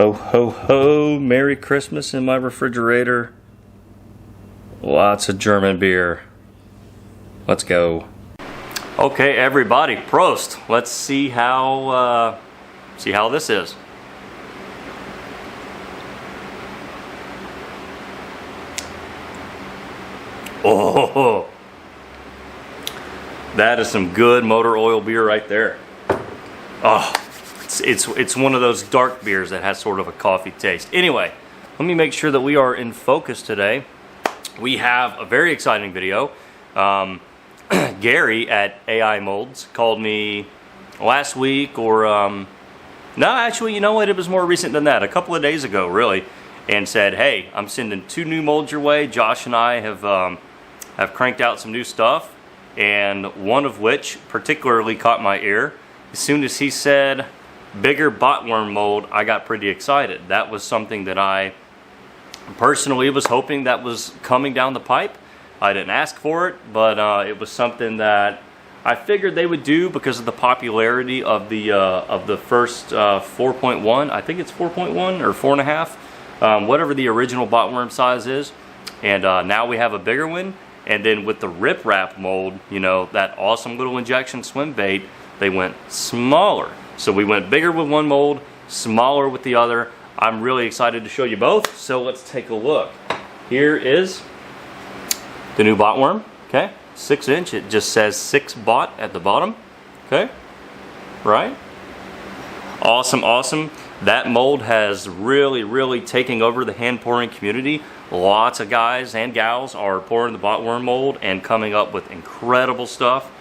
Ho, ho, ho, Merry Christmas in my refrigerator. Lots of German beer. Let's go. Okay, everybody, Prost. Let's see how this is. Oh, that is some good motor oil beer right there. Oh, it's one of those dark beers that has sort of a coffee taste. Anyway, let me make sure that we are in focus today. We have a very exciting video. Gary at AI MOLDS called me last week, or no, actually, you know what? It was more recent than that. A couple of days ago, really, and said, "Hey, I'm sending 2 new molds your way. Josh and I have cranked out some new stuff, and one of which particularly caught my ear. As soon as he said bigger botworm mold, I got pretty excited. That was something that I personally was hoping that was coming down the pipe. I didn't ask for it, but it was something that I figured they would do because of the popularity of the first 4.1. I think it's 4.1 or 4.5, whatever the original botworm size is. And now we have a bigger one. And then with the Riprap mold, you know, that awesome little injection swim bait, they went smaller. So we went bigger with one mold, smaller with the other. I'm really excited to show you both, so let's take a look. Here is the new Botworm, okay? 6-inch, it just says 6 Bot at the bottom, okay? Right? Awesome, awesome. That mold has really taken over the hand pouring community. Lots of guys and gals are pouring the Botworm mold and coming up with incredible stuff.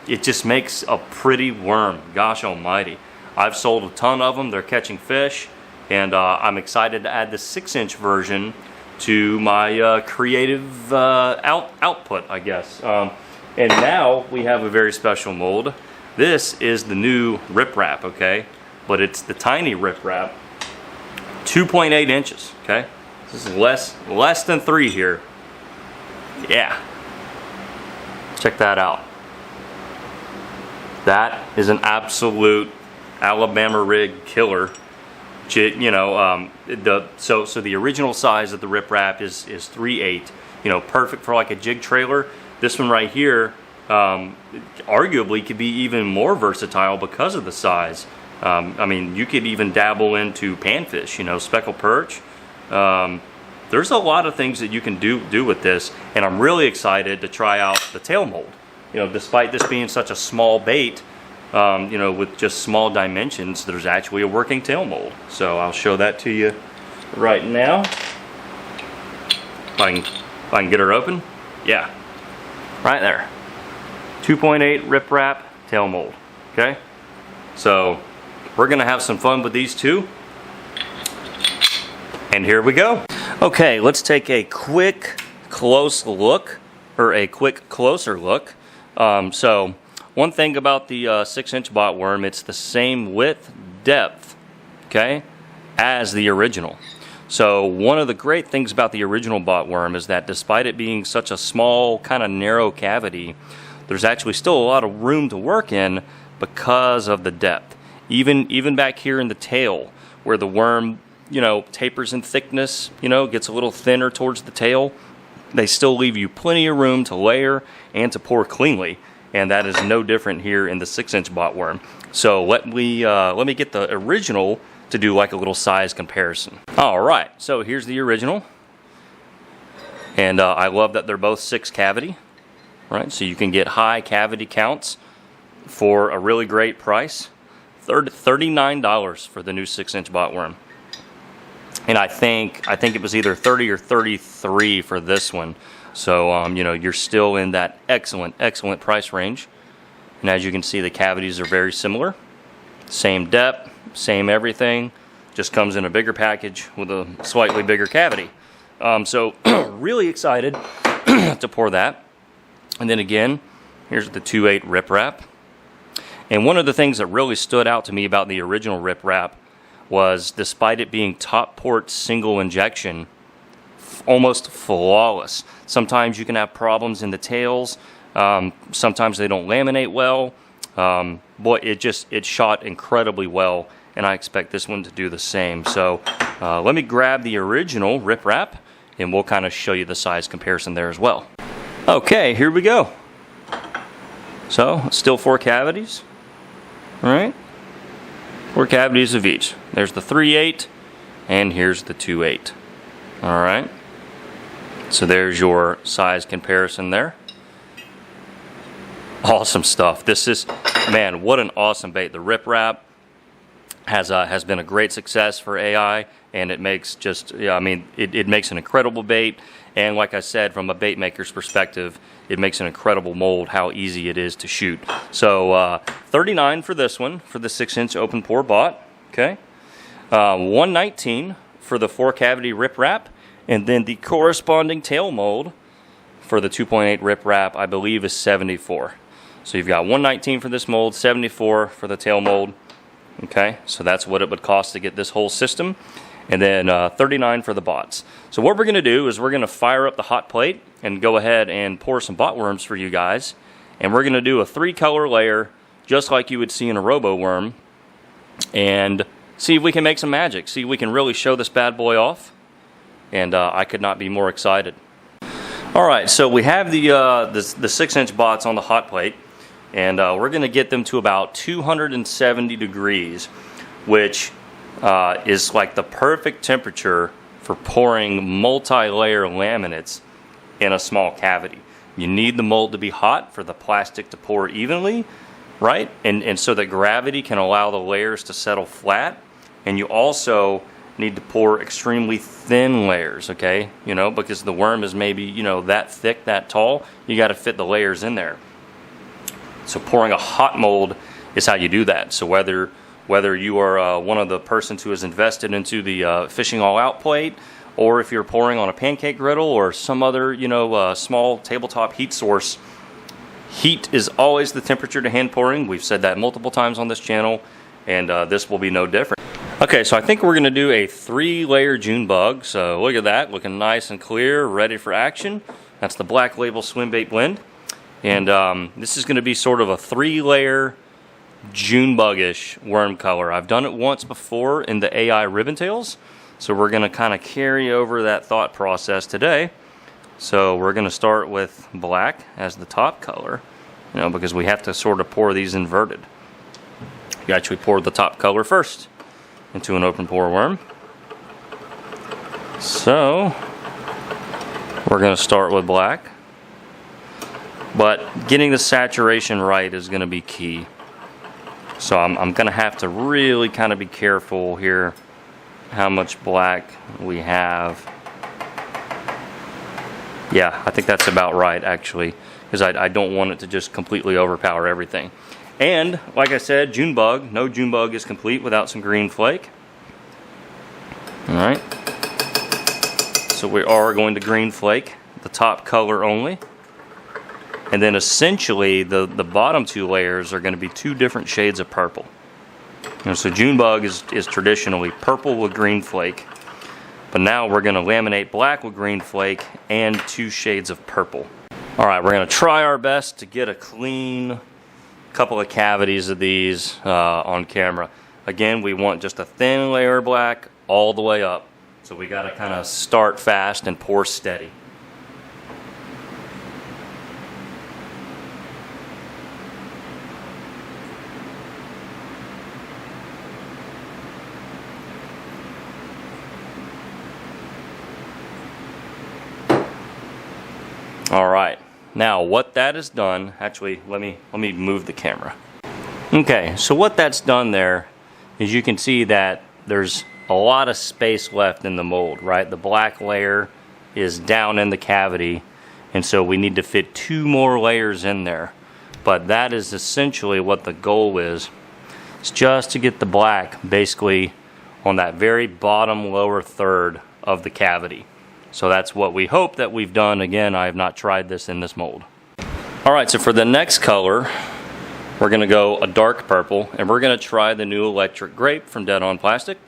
It just makes a pretty worm, gosh almighty. I've sold a ton of them, they're catching fish, and I'm excited to add the 6-inch version to my creative output, I guess. And now we have a very special mold. This is the new Riprap, okay? But it's the tiny Riprap, 2.8 inches, okay? This is less than 3 here. Yeah. Check that out. That is an absolute Alabama rig killer. You know, so the original size of the Riprap is 3/8. You know, perfect for like a jig trailer. This one right here, arguably could be even more versatile because of the size. I mean, you could even dabble into panfish, you know, speckled perch. There's a lot of things that you can do with this, and I'm really excited to try out the tail mold. You know, despite this being such a small bait, you know, with just small dimensions, there's actually a working tail mold. So I'll show that to you right now. If I can get her open. Yeah, right there. 2.8 Riprap tail mold. Okay, so we're gonna have some fun with these two. And here we go. Okay, let's take a quick closer look. So one thing about the 6-inch Botworm, it's the same width, depth, okay, as the original. So one of the great things about the original Botworm is that despite it being such a small, kind of narrow cavity, there's actually still a lot of room to work in because of the depth. Even back here in the tail, where the worm, you know, tapers in thickness, you know, gets a little thinner towards the tail, they still leave you plenty of room to layer and to pour cleanly. And that is no different here in the 6-inch Botworm. So let me get the original to do like a little size comparison. All right, so here's the original. And I love that they're both 6 cavity, right? So you can get high cavity counts for a really great price. $39 for the new 6-inch Botworm. And I think it was either 30 or 33 for this one. So, you know, you're still in that excellent price range. And as you can see, the cavities are very similar. Same depth, same everything. Just comes in a bigger package with a slightly bigger cavity. So, really excited to pour that. And then again, here's the 2/8 Riprap. And one of the things that really stood out to me about the original Riprap was, despite it being top port single injection, almost flawless. Sometimes you can have problems in the tails. Sometimes they don't laminate well. Boy, it shot incredibly well, and I expect this one to do the same. So let me grab the original Riprap, and we'll kind of show you the size comparison there as well. Okay, here we go. So, still 4 cavities, all right? 4 cavities of each. There's the 3/8, and here's the 2/8, all right? So there's your size comparison there. Awesome stuff. This is, man, what an awesome bait. The Riprap has been a great success for AI, and it makes just, I mean, it makes an incredible bait. And like I said, from a bait maker's perspective, it makes an incredible mold, how easy it is to shoot. So $39 for this one, for the 6-inch open pore bot, okay? $119 for the 4-cavity Riprap, and then the corresponding tail mold for the 2.8 Riprap, I believe, is $74. So you've got $119 for this mold, $74 for the tail mold, okay? So that's what it would cost to get this whole system. And then $39 for the bots. So what we're going to do is we're going to fire up the hot plate and go ahead and pour some Botworms for you guys. And we're going to do a 3-color layer, just like you would see in a robo worm, and see if we can make some magic. See if we can really show this bad boy off. And I could not be more excited. All right, so we have the 6-inch bots on the hot plate, and we're going to get them to about 270 degrees, which is like the perfect temperature for pouring multi-layer laminates in a small cavity. You need the mold to be hot for the plastic to pour evenly, right? And so that gravity can allow the layers to settle flat. And you also need to pour extremely thin layers, okay? You know, because the worm is maybe, you know, that thick, that tall. You got to fit the layers in there. So pouring a hot mold is how you do that. So whether you are one of the persons who has invested into the Fishing All Out plate, or if you're pouring on a pancake griddle or some other, you know, small tabletop heat source, heat is always the temperature to hand pouring. We've said that multiple times on this channel, and this will be no different. Okay, so I think we're going to do a 3-layer June bug. So look at that, looking nice and clear, ready for action. That's the Black Label Swimbait blend. And this is going to be sort of a 3-layer June bug-ish worm color. I've done it once before in the AI ribbon tails, so we're going to kind of carry over that thought process today. So we're going to start with black as the top color, you know, because we have to sort of pour these inverted. You actually pour the top color first into an open pore worm. So we're going to start with black, but getting the saturation right is going to be key. So I'm going to have to really kind of be careful here how much black we have. Yeah, I think that's about right, actually, because I don't want it to just completely overpower everything. And, like I said, June bug. No June bug is complete without some green flake. Alright. So we are going to green flake the top color only. And then essentially the bottom 2 layers are going to be 2 different shades of purple. You know, so June bug is traditionally purple with green flake. But now we're going to laminate black with green flake and 2 shades of purple. Alright, we're going to try our best to get a clean couple of cavities of these on camera. Again, we want just a thin layer of black all the way up. So we got to kind of start fast and pour steady. All right, now what that has done, actually let me move the camera. Okay, so what that's done there is you can see that there's a lot of space left in the mold, right? The black layer is down in the cavity, and so we need to fit 2 more layers in there. But that is essentially what the goal is. It's just to get the black basically on that very bottom lower third of the cavity. So that's what we hope that we've done. Again, I have not tried this in this mold. Alright, so for the next color, we're going to go a dark purple, and we're going to try the new electric grape from Dead On Plastic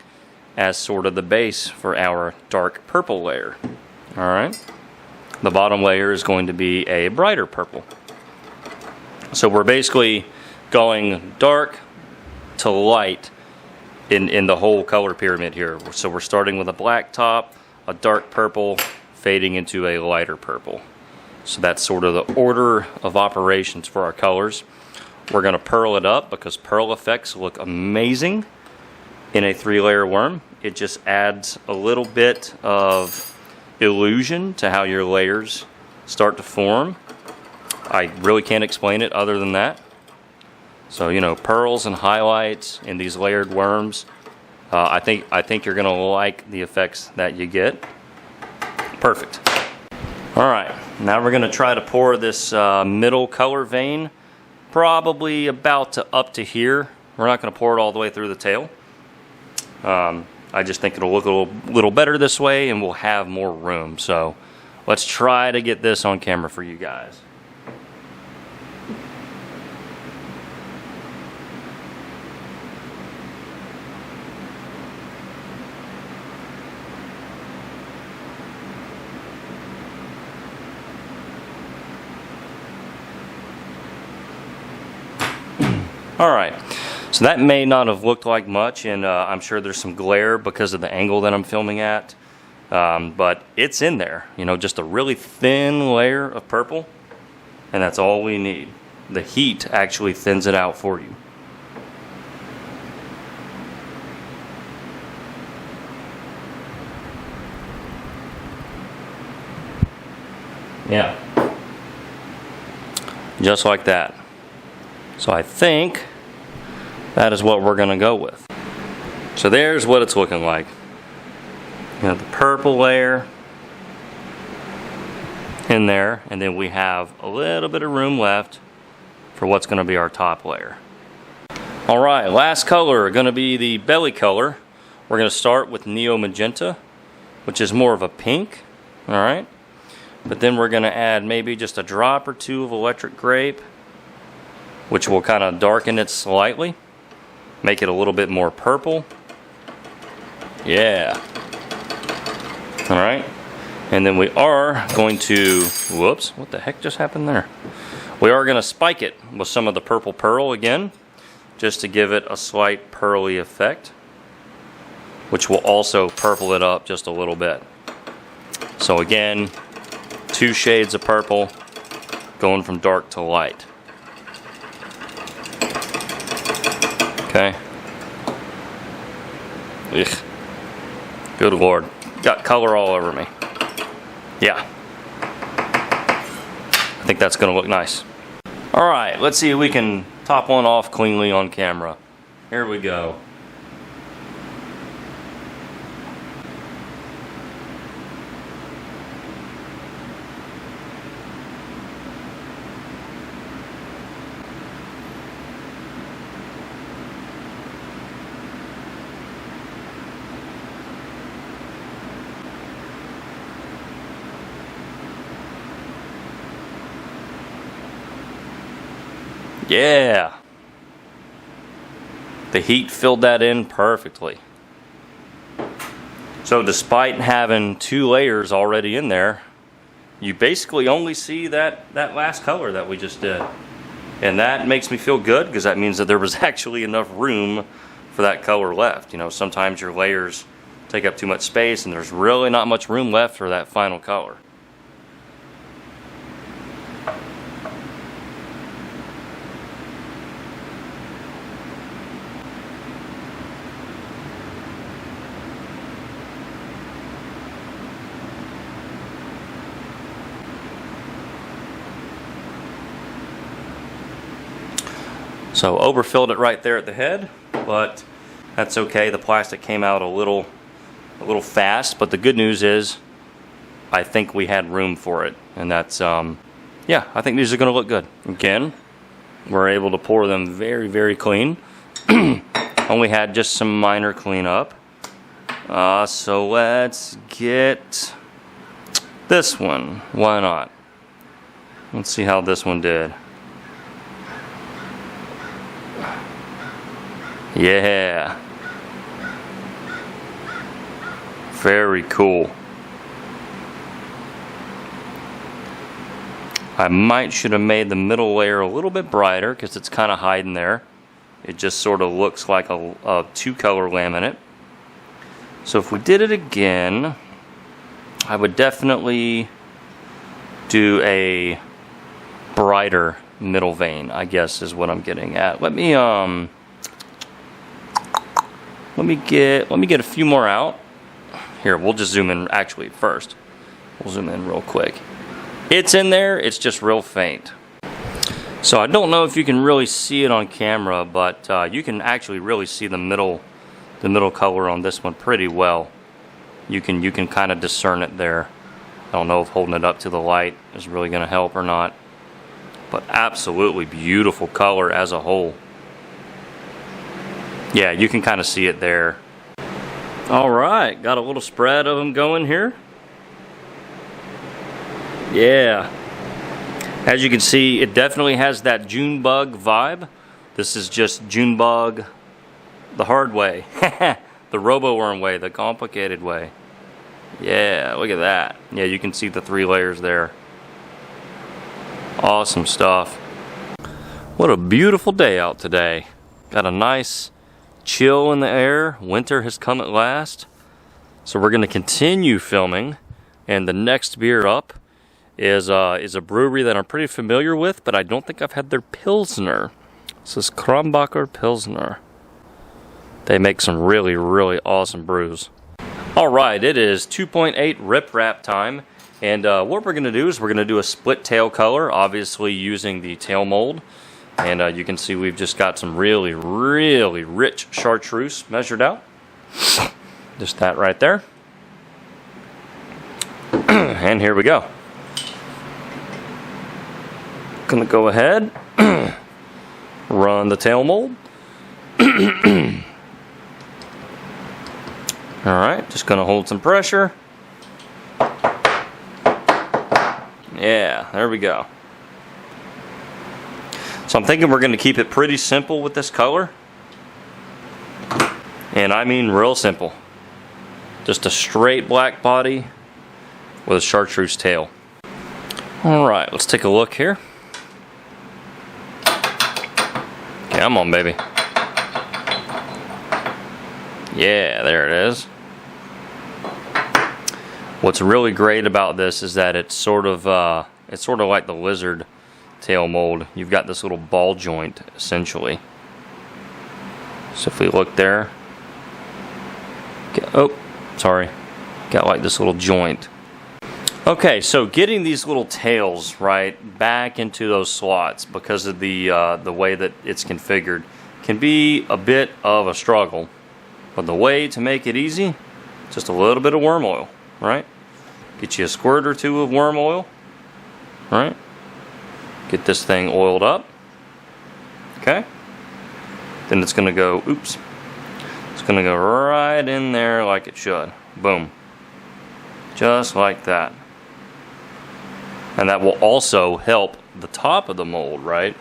as sort of the base for our dark purple layer. Alright, the bottom layer is going to be a brighter purple. So we're basically going dark to light in the whole color pyramid here. So we're starting with a black top, a dark purple, fading into a lighter purple. So that's sort of the order of operations for our colors. We're going to pearl it up because pearl effects look amazing in a 3-layer worm. It just adds a little bit of illusion to how your layers start to form. I really can't explain it other than that. So, you know, pearls and highlights in these layered worms, I think you're going to like the effects that you get. Perfect. All right, now we're going to try to pour this middle color vein, probably about up to here. We're not going to pour it all the way through the tail. I just think it'll look a little better this way, and we'll have more room. So let's try to get this on camera for you guys. All right, so that may not have looked like much, and I'm sure there's some glare because of the angle that I'm filming at, but it's in there, you know, just a really thin layer of purple, and that's all we need. The heat actually thins it out for you. Yeah, just like that. So I think that is what we're going to go with. So there's what it's looking like. You have the purple layer in there, and then we have a little bit of room left for what's going to be our top layer. All right, last color going to be the belly color. We're going to start with Neo Magenta, which is more of a pink. All right, but then we're going to add maybe just a drop or two of Electric Grape, which will kind of darken it slightly, make it a little bit more purple. Yeah. All right. And then we are going to, whoops, what the heck just happened there? We are going to spike it with some of the purple pearl again, just to give it a slight pearly effect, which will also purple it up just a little bit. So again, 2 shades of purple going from dark to light. Okay. Ugh. Good Lord. Got color all over me. Yeah. I think that's going to look nice. Alright, let's see if we can top one off cleanly on camera. Here we go. Yeah, the heat filled that in perfectly. So despite having 2 layers already in there, you basically only see that last color that we just did. And that makes me feel good because that means that there was actually enough room for that color left. You know, sometimes your layers take up too much space and there's really not much room left for that final color. So overfilled it right there at the head, but that's okay. The plastic came out a little fast, but the good news is I think we had room for it, and that's yeah, I think these are going to look good. Again, we're able to pour them very, very clean. Only had just some minor cleanup. So let's get this one. Why not? Let's see how this one did. Yeah. Very cool. I should have made the middle layer a little bit brighter because it's kind of hiding there. It just sort of looks like a two-color laminate. So if we did it again, I would definitely do a brighter middle vein, I guess is what I'm getting at. Let me get a few more out. Here, we'll just zoom in actually first. We'll zoom in real quick. It's in there, it's just real faint. So I don't know if you can really see it on camera, but you can actually really see the middle color on this one pretty well. You can kind of discern it there. I don't know if holding it up to the light is really going to help or not, but absolutely beautiful color as a whole. Yeah, you can kind of see it there. All right, got a little spread of them going here. Yeah, as you can see, it definitely has that June bug vibe. This is just June bug the hard way, the robo-worm way, the complicated way. Yeah, look at that. Yeah, you can see the 3 layers there. Awesome stuff. What a beautiful day out today. Got a nice chill in the air. Winter has come at last. So we're going to continue filming, and the next beer up is a brewery that I'm pretty familiar with, but I don't think I've had their Pilsner. This is Kronbacher Pilsner. They make some really, really awesome brews. Alright, it is 2.8 Riprap time, and what we're going to do is we're going to do a split tail color, obviously using the tail mold. And you can see we've just got some really, really rich chartreuse measured out. Just that right there. And here we go. Gonna go ahead, run the tail mold. Alright, just gonna hold some pressure. Yeah, there we go. So I'm thinking we're going to keep it pretty simple with this color. And I mean real simple. Just a straight black body with a chartreuse tail. Alright, let's take a look here. Come on, baby. Yeah, there it is. What's really great about this is that it's sort of like the lizard tail mold. You've got this little ball joint essentially. So if we look there, oh, sorry, got like this little joint. Okay, so getting these little tails right back into those slots because of the way that it's configured can be a bit of a struggle. But the way to make it easy, just a little bit of worm oil, right? Get you a squirt or two of worm oil, right? Get this thing oiled up. Okay. Then it's gonna go, oops. It's gonna go right in there like it should. Boom. Just like that. And that will also help the top of the mold, right?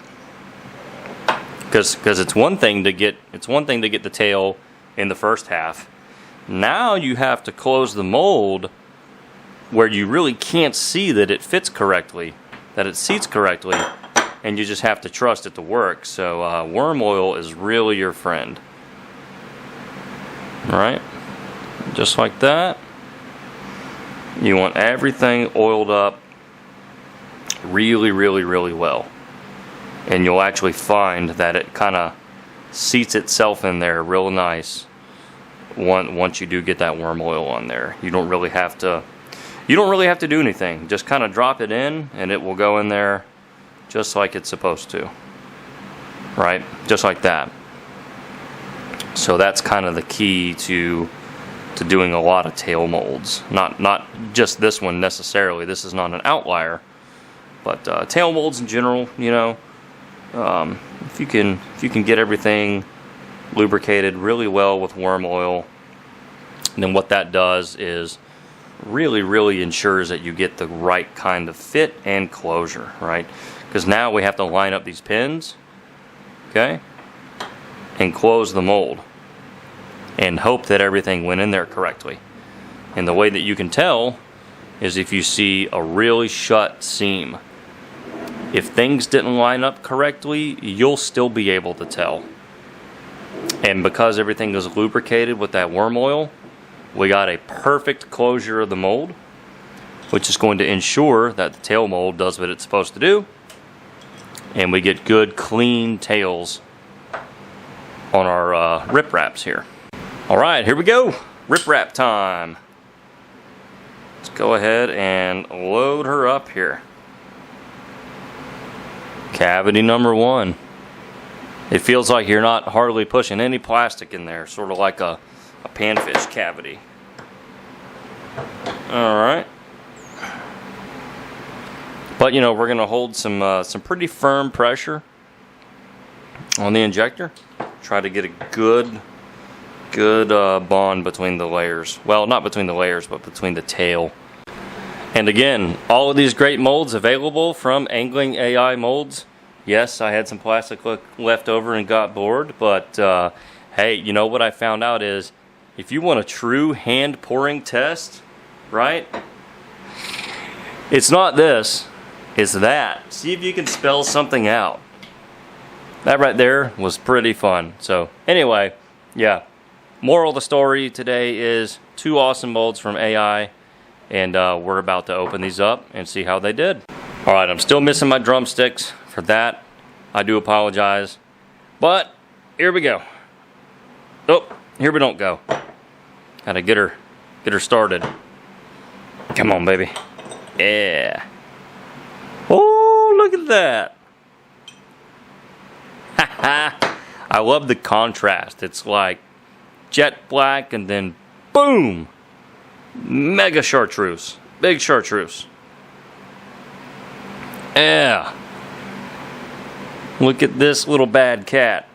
Because it's one thing to get the tail in the first half. Now you have to close the mold where you really can't see that it fits correctly, that it seats correctly, and you just have to trust it to work. So worm oil is really your friend. Alright, just like that. You want everything oiled up really, really, really well. And you'll actually find that it kind of seats itself in there real nice once you do get that worm oil on there. You don't really have to do anything. Just kind of drop it in and it will go in there just like it's supposed to. Right? Just like that. So that's kind of the key to doing a lot of tail molds. Not just this one necessarily. This is not an outlier. But tail molds in general, you know, if you can get everything lubricated really well with worm oil, then what that does is really ensures that you get the right kind of fit and closure, right? Because now we have to line up these pins, okay, and close the mold and hope that everything went in there correctly. And the way that you can tell is if you see a really shut seam. If things didn't line up correctly, you'll still be able to tell. And because everything is lubricated with that worm oil, we got a perfect closure of the mold, which is going to ensure that the tail mold does what it's supposed to do, and we get good clean tails on our Ripraps here. Alright, here we go. Riprap time. Let's go ahead and load her up here. Cavity number 1. It feels like you're not hardly pushing any plastic in there, sort of like a panfish cavity. Alright. But you know, we're going to hold some pretty firm pressure on the injector. Try to get a good bond between the layers. Well, not between the layers, but between the tail. And again, all of these great molds available from Angling AI Molds. Yes, I had some plastic left over and got bored, but hey, you know what I found out is, if you want a true hand pouring test, right? It's not this, it's that. See if you can spell something out. That right there was pretty fun. So anyway, yeah. Moral of the story today is 2 awesome molds from AI, and we're about to open these up and see how they did. Alright, I'm still missing my drumsticks. For that, I do apologize. But here we go. Oh, here we don't go. Gotta get her started. Come on, baby. Yeah. Oh, look at that. I love the contrast. It's like jet black and then boom, mega chartreuse, big chartreuse. Yeah. Look at this little bad cat.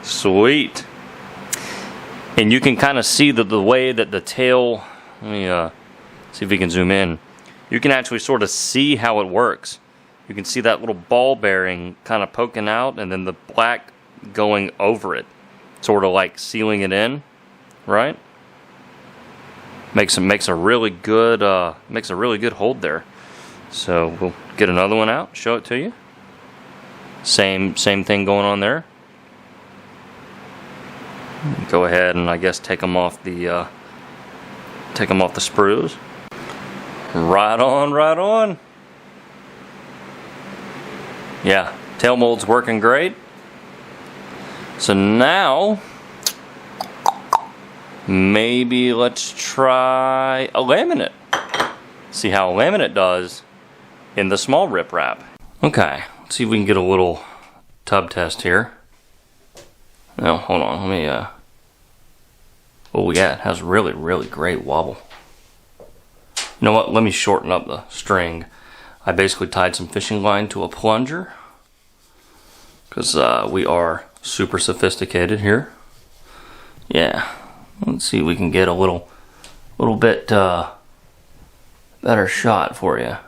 Sweet. And you can kind of see the way that the tail, let me see if we can zoom in. You can actually sort of see how it works. You can see that little ball bearing kind of poking out and then the black going over it, sort of like sealing it in, right? Makes a really good hold there. So we'll get another one out, show it to you. Same thing going on there. Go ahead and I guess take them off the sprues. Right on, right on. Yeah, tail mold's working great. So now, maybe let's try a laminate. See how a laminate does in the small Riprap. Okay, let's see if we can get a little tub test here. No, hold on, let me, oh yeah, it has really great wobble. You know what, let me shorten up the string. I basically tied some fishing line to a plunger, because we are super sophisticated here. Yeah, let's see if we can get a little bit better shot for you.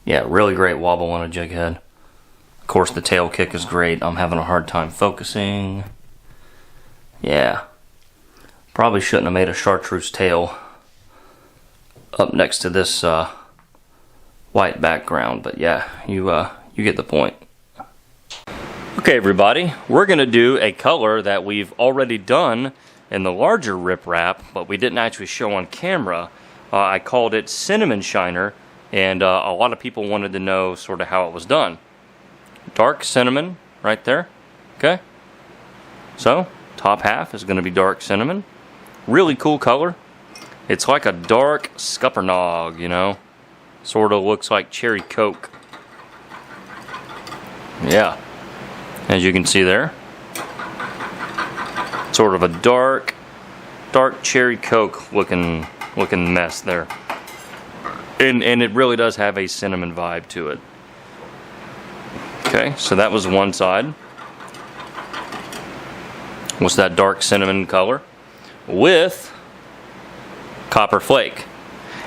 Yeah, really great wobble on a jig head. Of course, the tail kick is great. I'm having a hard time focusing. Yeah, probably shouldn't have made a chartreuse tail up next to this white background, but yeah, you get the point. Okay, everybody, we're gonna do a color that we've already done in the larger Riprap, but we didn't actually show on camera. I called it Cinnamon Shiner, and a lot of people wanted to know sort of how it was done. Dark cinnamon right there. Okay, so top half is going to be dark cinnamon. Really cool color. It's like a dark scuppernong, you know, sort of looks like cherry coke. Yeah, as you can see there, sort of a dark cherry coke looking mess there. And it really does have a cinnamon vibe to it. Okay, so that was one side. What's that dark cinnamon color with copper flake.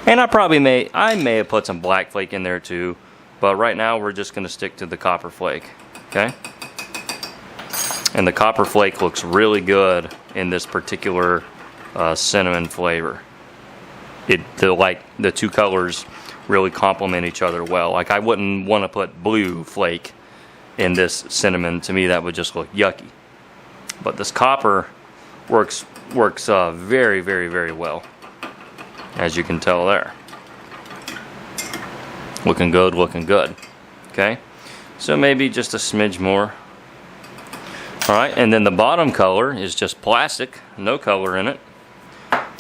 And I may have put some black flake in there too, but right now we're just going to stick to the copper flake. Okay? And the copper flake looks really good in this particular cinnamon flavor. The two colors really complement each other well. Like I wouldn't want to put blue flake in this cinnamon. To me, that would just look yucky. But this copper works very, very, very well, as you can tell there. Looking good, looking good. Okay, so maybe just a smidge more. All right, and then the bottom color is just plastic, no color in it,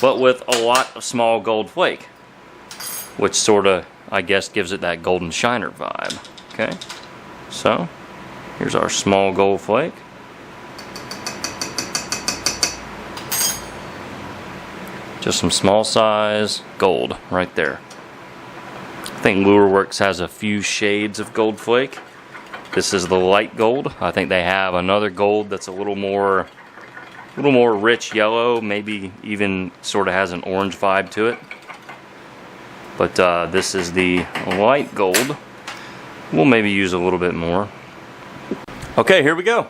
but with a lot of small gold flake, which sort of, I guess, gives it that golden shiner vibe. Okay, so here's our small gold flake. Just some small size gold right there. I think Lureworks has a few shades of gold flake. This is the light gold. I think they have another gold that's a little more rich yellow, maybe even sort of has an orange vibe to it. But this is the light gold. We'll maybe use a little bit more. Okay, here we go.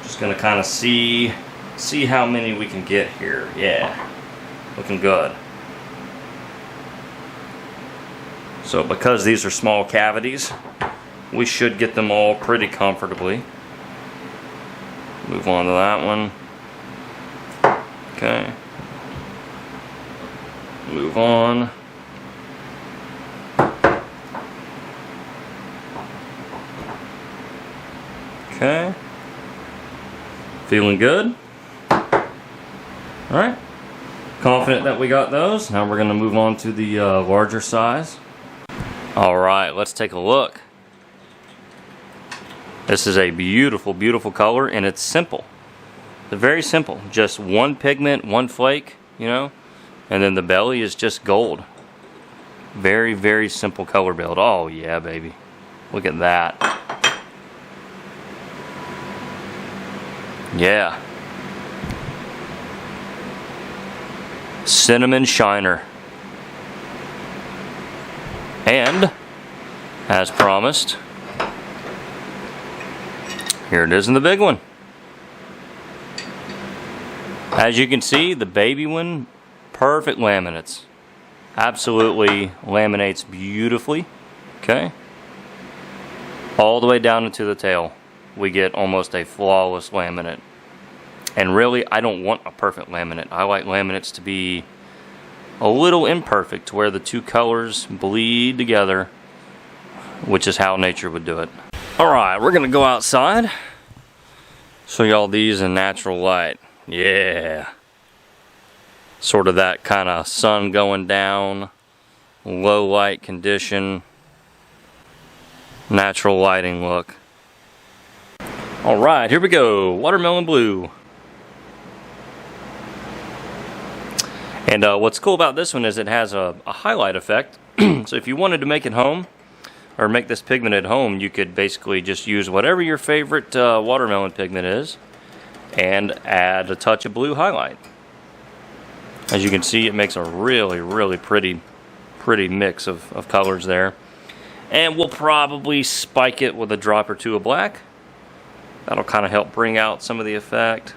Just gonna kind of see how many we can get here. Yeah, looking good. So because these are small cavities, we should get them all pretty comfortably. Move on to that one. Okay. Move on. Okay. Feeling good? Alright. Confident that we got those. Now we're going to move on to the larger size. Alright, let's take a look. This is a beautiful, beautiful color, and it's simple. It's very simple. Just one pigment, one flake, you know, and then the belly is just gold. Very, very simple color build. Oh yeah, baby. Look at that. Yeah. Cinnamon shiner. And, as promised, here it is in the big one. As you can see, the baby one, perfect laminates. Absolutely laminates beautifully. Okay. All the way down into the tail, we get almost a flawless laminate. And really, I don't want a perfect laminate. I like laminates to be a little imperfect, where the two colors bleed together, which is how nature would do it. Alright, we're gonna go outside. Show y'all these in natural light. Yeah. Sort of that kind of sun going down, low light condition, natural lighting look. Alright, here we go. Watermelon blue. And what's cool about this one is it has a highlight effect. So if you wanted to make it home, or make this pigment at home, you could basically just use whatever your favorite watermelon pigment is and add a touch of blue highlight. As you can see, it makes a really, really pretty mix of colors there. And we'll probably spike it with a drop or two of black. That'll kind of help bring out some of the effect.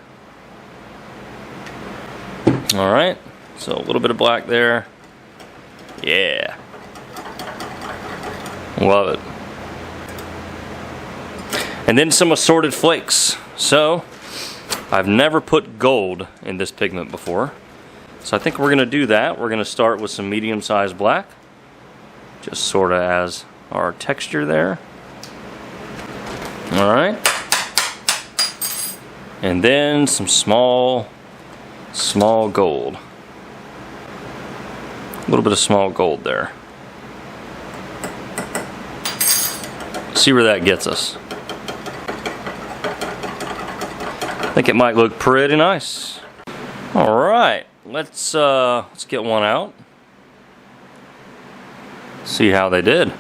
Alright, so a little bit of black there. Yeah. Love it. And then some assorted flakes. So, I've never put gold in this pigment before. So I think we're going to do that. We're going to start with some medium-sized black. Just sort of as our texture there. Alright. And then some small gold. A little bit of small gold there. See where that gets us. I think it might look pretty nice. All right, let's get one out. See how they did.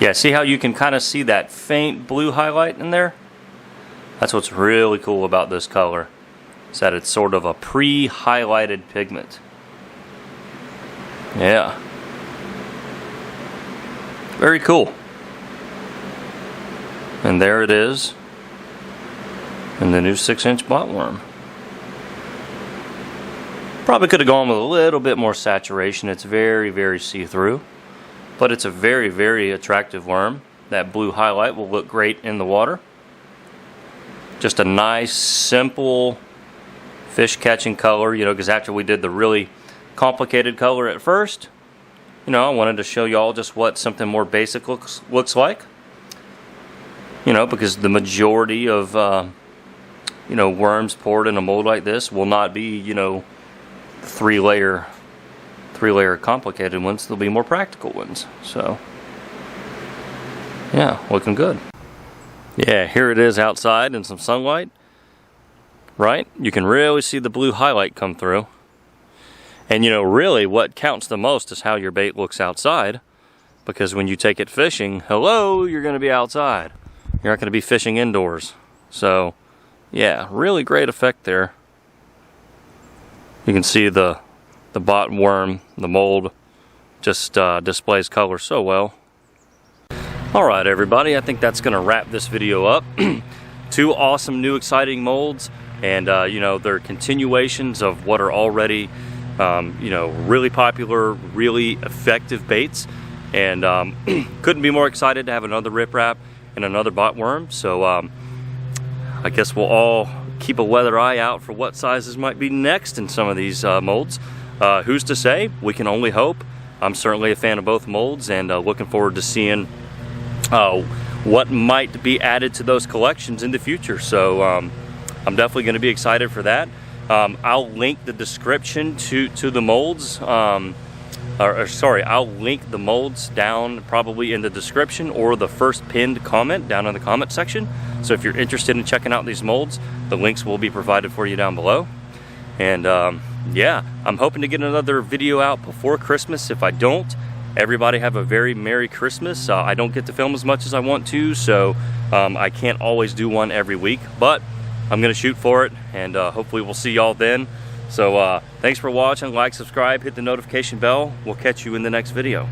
Yeah, see how you can kind of see that faint blue highlight in there? That's what's really cool about this color, is that it's sort of a pre-highlighted pigment. Yeah. Very cool. And there it is. And the new 6-inch Botworm. Probably could have gone with a little bit more saturation. It's very, very see-through. But it's a very, very attractive worm. That blue highlight will look great in the water. Just a nice, simple fish catching color, you know, because after we did the really complicated color at first, you know, I wanted to show y'all just what something more basic looks like. You know, because the majority of, you know, worms poured in a mold like this will not be, you know, three-layer complicated ones. There'll be more practical ones. So, yeah, looking good. Yeah, here it is outside in some sunlight. Right? You can really see the blue highlight come through. And you know, really what counts the most is how your bait looks outside. Because when you take it fishing, hello, you're going to be outside. You're not going to be fishing indoors. So, yeah, really great effect there. You can see the Botworm, the mold, just displays color so well. Alright everybody, I think that's going to wrap this video up. 2 awesome new exciting molds, and you know, they're continuations of what are already you know, really popular, really effective baits. And couldn't be more excited to have another Riprap and another Botworm. So I guess we'll all keep a weather eye out for what sizes might be next in some of these molds. Who's to say? We can only hope. I'm certainly a fan of both molds, and looking forward to seeing what might be added to those collections in the future. So I'm definitely going to be excited for that. I'll link the description to the molds, sorry, I'll link the molds down probably in the description or the first pinned comment down in the comment section. So if you're interested in checking out these molds, the links will be provided for you down below. And yeah, I'm hoping to get another video out before Christmas. If I don't, everybody have a very Merry Christmas. I don't get to film as much as I want to, so I can't always do one every week, but I'm gonna shoot for it, and hopefully we'll see y'all then. So thanks for watching. Like, subscribe, hit the notification bell. We'll catch you in the next video.